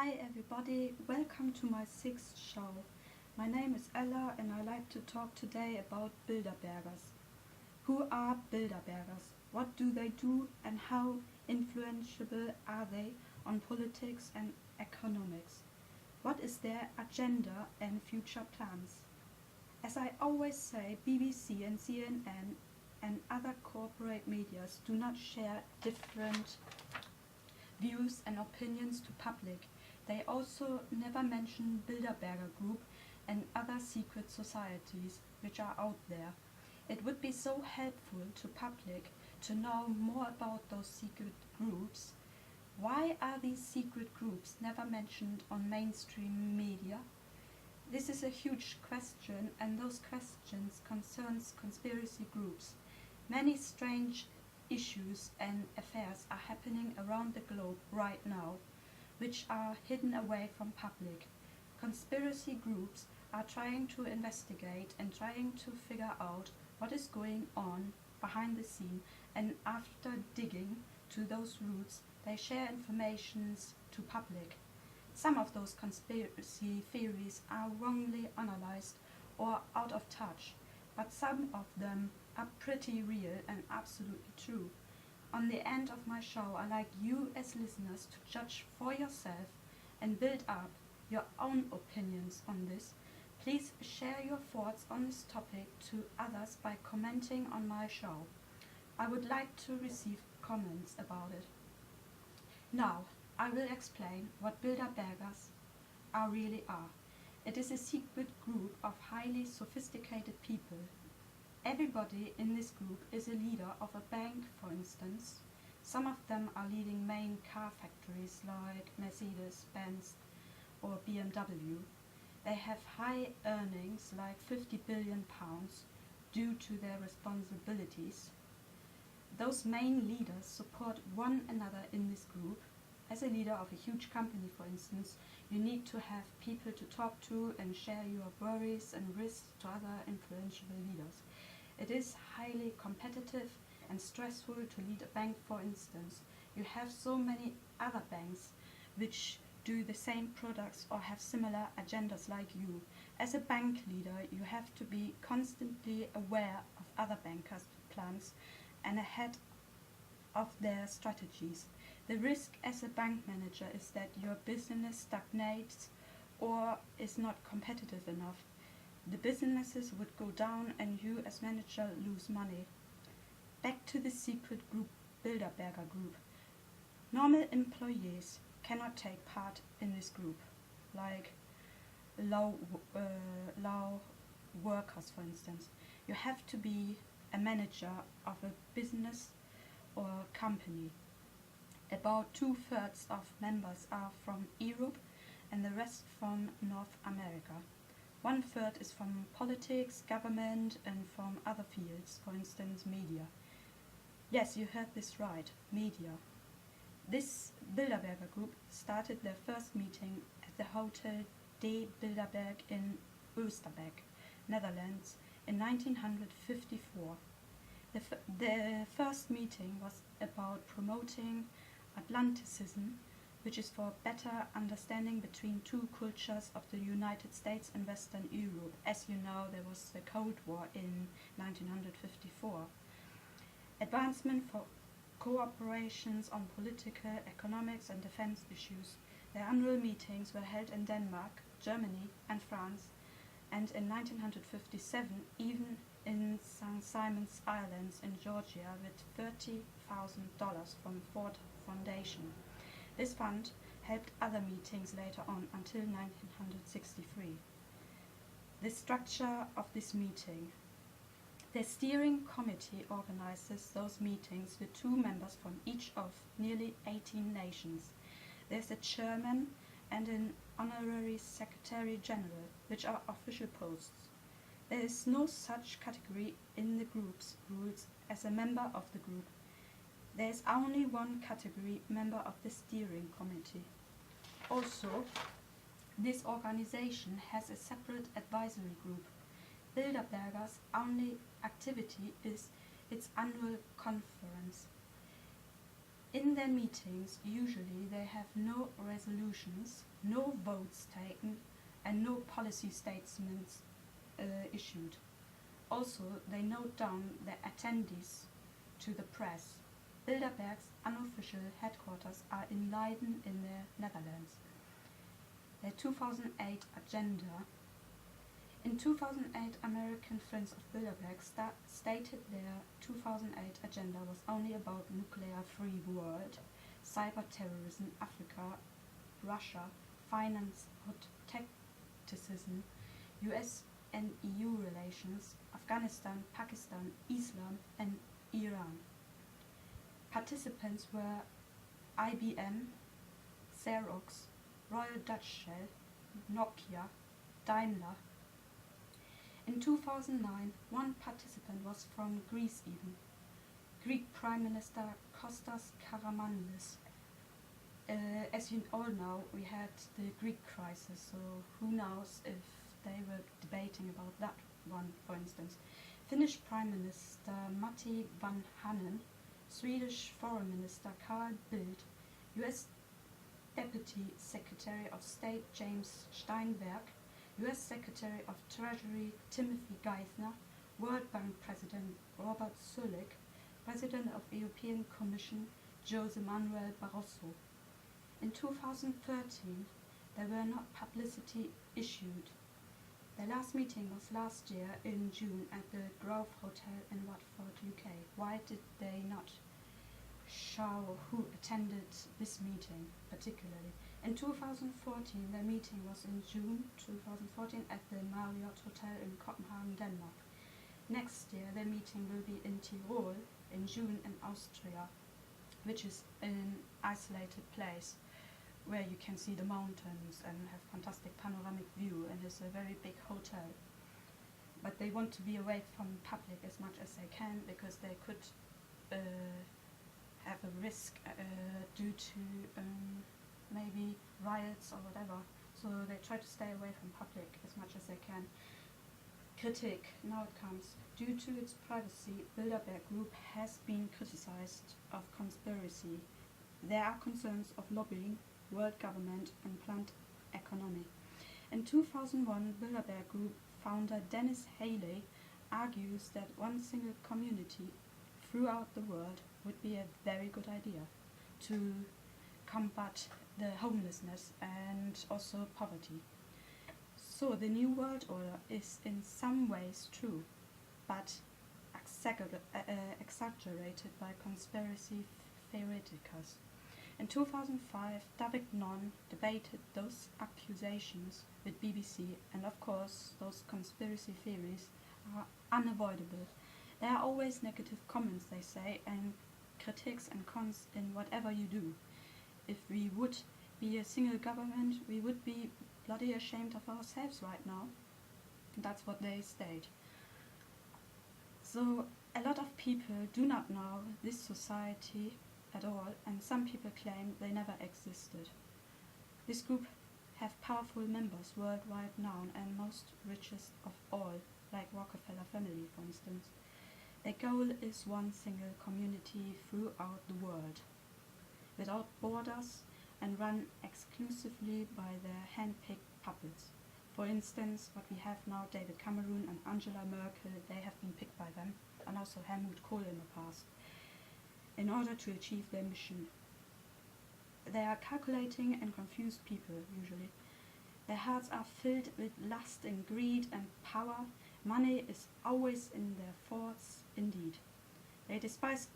Hi everybody, welcome to my sixth show. My name is Ella and I like to talk today about Bilderbergers. Who are Bilderbergers? What do they do and how influential are they on politics and economics? What is their agenda and future plans? As I always say, BBC and CNN and other corporate medias do not share different views and opinions to public. They also never mention Bilderberger Group and other secret societies which are out there. It would be so helpful to public to know more about those secret groups. Why are these secret groups never mentioned on mainstream media? This is a huge question, and those questions concerns conspiracy groups. Many strange issues and affairs are happening around the globe right now, which are hidden away from public. Conspiracy groups are trying to investigate and trying to figure out what is going on behind the scene, and after digging to those roots, they share information to public. Some of those conspiracy theories are wrongly analyzed or out of touch, but some of them are pretty real and absolutely true. On the end of my show, I like you as listeners to judge for yourself and build up your own opinions on this. Please share your thoughts on this topic to others by commenting on my show. I would like to receive comments about it. Now, I will explain what Bilderbergers really are. It is a secret group of highly sophisticated people. Everybody in this group is a leader of a bank, for instance. Some of them are leading main car factories like Mercedes, Benz or BMW. They have high earnings like £50 billion due to their responsibilities. Those main leaders support one another in this group. As a leader of a huge company, for instance, you need to have people to talk to and share your worries and risks to other influential leaders. It is highly competitive and stressful to lead a bank, for instance. You have so many other banks which do the same products or have similar agendas like you. As a bank leader, you have to be constantly aware of other bankers' plans and ahead of their strategies. The risk as a bank manager is that your business stagnates or is not competitive enough. The businesses would go down and you as manager lose money. Back to the secret group, Bilderberger Group. Normal employees cannot take part in this group, like low workers, for instance. You have to be a manager of a business or company. About 2/3 of members are from Europe and the rest from North America. 1/3 is from politics, government and from other fields, for instance media. Yes, you heard this right, media. This Bilderberger Group started their first meeting at the Hotel de Bilderberg in Oosterbeek, Netherlands in 1954. The first meeting was about promoting Atlanticism, which is for better understanding between two cultures of the United States and Western Europe. As you know, there was the Cold War in 1954. Advancement for cooperations on political, economics and defense issues. Their annual meetings were held in Denmark, Germany and France, and in 1957 even in St. Simon's Islands in Georgia with $30,000 from Ford Foundation. This fund helped other meetings later on until 1963. The structure of this meeting. The steering committee organizes those meetings with 2 members from each of nearly 18 nations. There's a chairman and an honorary secretary general, which are official posts. There is no such category in the group's rules as a member of the group. There is only one category, member of the steering committee. Also, this organization has a separate advisory group. Bilderberger's only activity is its annual conference. In their meetings, usually they have no resolutions, no votes taken, and no policy statements issued. Also, they note down their attendees to the press. Bilderberg's unofficial headquarters are in Leiden in the Netherlands. Their 2008 agenda. In 2008, American friends of Bilderberg stated their 2008 agenda was only about nuclear-free world, cyber-terrorism, Africa, Russia, finance, protectionism, US and EU relations, Afghanistan, Pakistan, Islam and Iran. Participants were IBM, Xerox, Royal Dutch Shell, Nokia, Daimler. In 2009, one participant was from Greece even, Greek Prime Minister Kostas Karamanlis. As you all know, we had the Greek crisis, so who knows if they were debating about that one, for instance. Finnish Prime Minister Matti Vanhanen, Swedish Foreign Minister Carl Bildt, US Deputy Secretary of State James Steinberg, US Secretary of Treasury Timothy Geithner, World Bank President Robert Zulik, President of the European Commission Jose Manuel Barroso. In 2013, there were not publicity issued. The last meeting was last year in June at the Grove Hotel in Watford, UK. Why did they not show who attended this meeting particularly? In 2014, the meeting was in June 2014 at the Marriott Hotel in Copenhagen, Denmark. Next year, the meeting will be in Tyrol in June in Austria, which is an isolated place where you can see the mountains and have fantastic panoramic view, and it's a very big hotel. But they want to be away from public as much as they can because they could have a risk due to maybe riots or whatever, so they try to stay away from public as much as they can. Critique, now it comes. Due to its privacy, Bilderberger Group has been criticized of conspiracy. There are concerns of lobbying, world government and planned economy. In 2001, Bilderberger Group founder Dennis Haley argues that one single community throughout the world would be a very good idea to combat the homelessness and also poverty. So the New World Order is in some ways true, but exaggerated by conspiracy theoreticals. In 2005, David Nunn debated those accusations with BBC, and of course those conspiracy theories are unavoidable. There are always negative comments, they say, and critiques and cons in whatever you do. If we would be a single government, we would be bloody ashamed of ourselves right now. That's what they state. So a lot of people do not know this society at all, and some people claim they never existed. This group have powerful members worldwide known and most richest of all, like Rockefeller family for instance. Their goal is one single community throughout the world, without borders, and run exclusively by their hand-picked puppets. For instance, what we have now, David Cameron and Angela Merkel, they have been picked by them, and also Helmut Kohl in the past, in order to achieve their mission. They are calculating and confused people, usually. Their hearts are filled with lust and greed and power. Money is always in their thoughts, indeed. They despise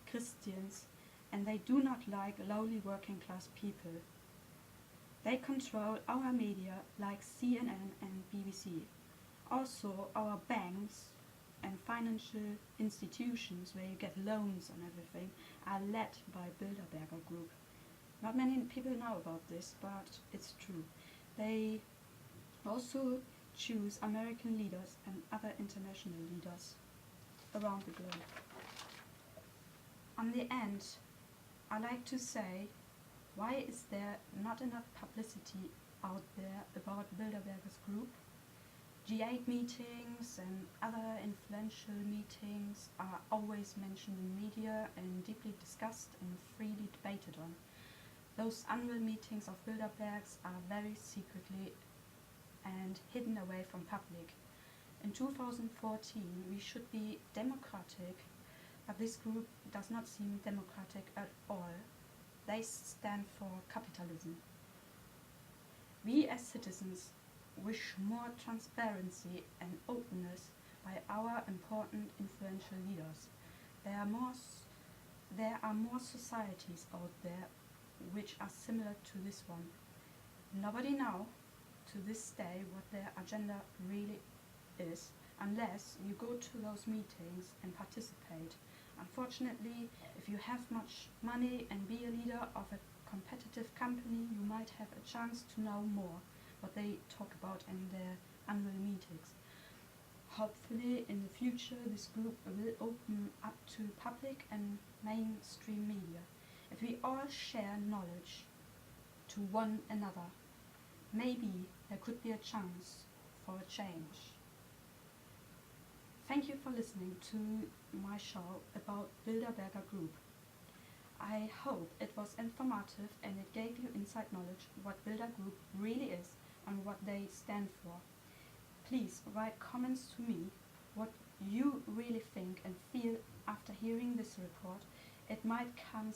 Christians, and they do not like lowly working-class people. They control our media like CNN and BBC. Also, our banks and financial institutions where you get loans and everything are led by Bilderberger Group. Not many people know about this, but it's true. They also choose American leaders and other international leaders around the globe. On the end, I like to say, why is there not enough publicity out there about Bilderberger's group? G8 meetings and other influential meetings are always mentioned in media and deeply discussed and freely debated on. Those annual meetings of Bilderbergs are very secretly and hidden away from public. In 2014 we should be democratic, but this group does not seem democratic at all. They stand for capitalism. We as citizens wish more transparency and openness by our important influential leaders. There are more societies out there which are similar to this one. Nobody knows to this day what their agenda really is, unless you go to those meetings and participate. Unfortunately, if you have much money and be a leader of a competitive company, you might have a chance to know more what they talk about in their annual meetings. Hopefully in the future this group will open up to public and mainstream media. If we all share knowledge to one another, maybe there could be a chance for a change. Thank you for listening to my show about Bilderberger Group. I hope it was informative and it gave you inside knowledge what Bilder Group really is and what they stand for. Please write comments to me what you really think and feel after hearing this report. It might come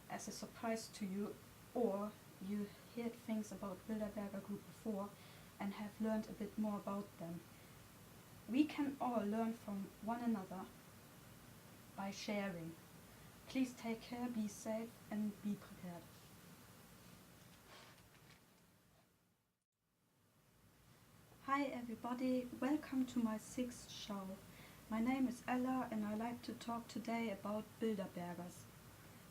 as a surprise to you, or you heard things about Bilderberger Group before and have learned a bit more about them. We can all learn from one another by sharing. Please take care, be safe and be prepared. Hi everybody, welcome to my sixth show. My name is Ella and I like to talk today about Bilderbergers.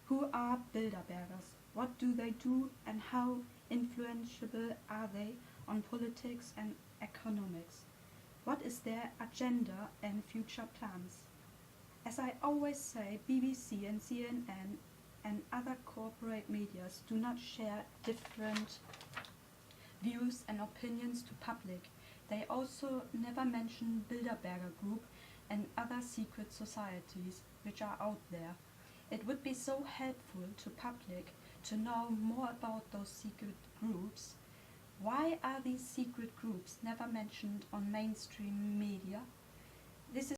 Who are Bilderbergers? What do they do and how influential are they on politics and economics? What is their agenda and future plans? As I always say, BBC and CNN and other corporate medias do not share different views and opinions to public. They also never mention Bilderberger Group and other secret societies which are out there. It would be so helpful to public to know more about those secret groups. Why are these secret groups never mentioned on mainstream media? This is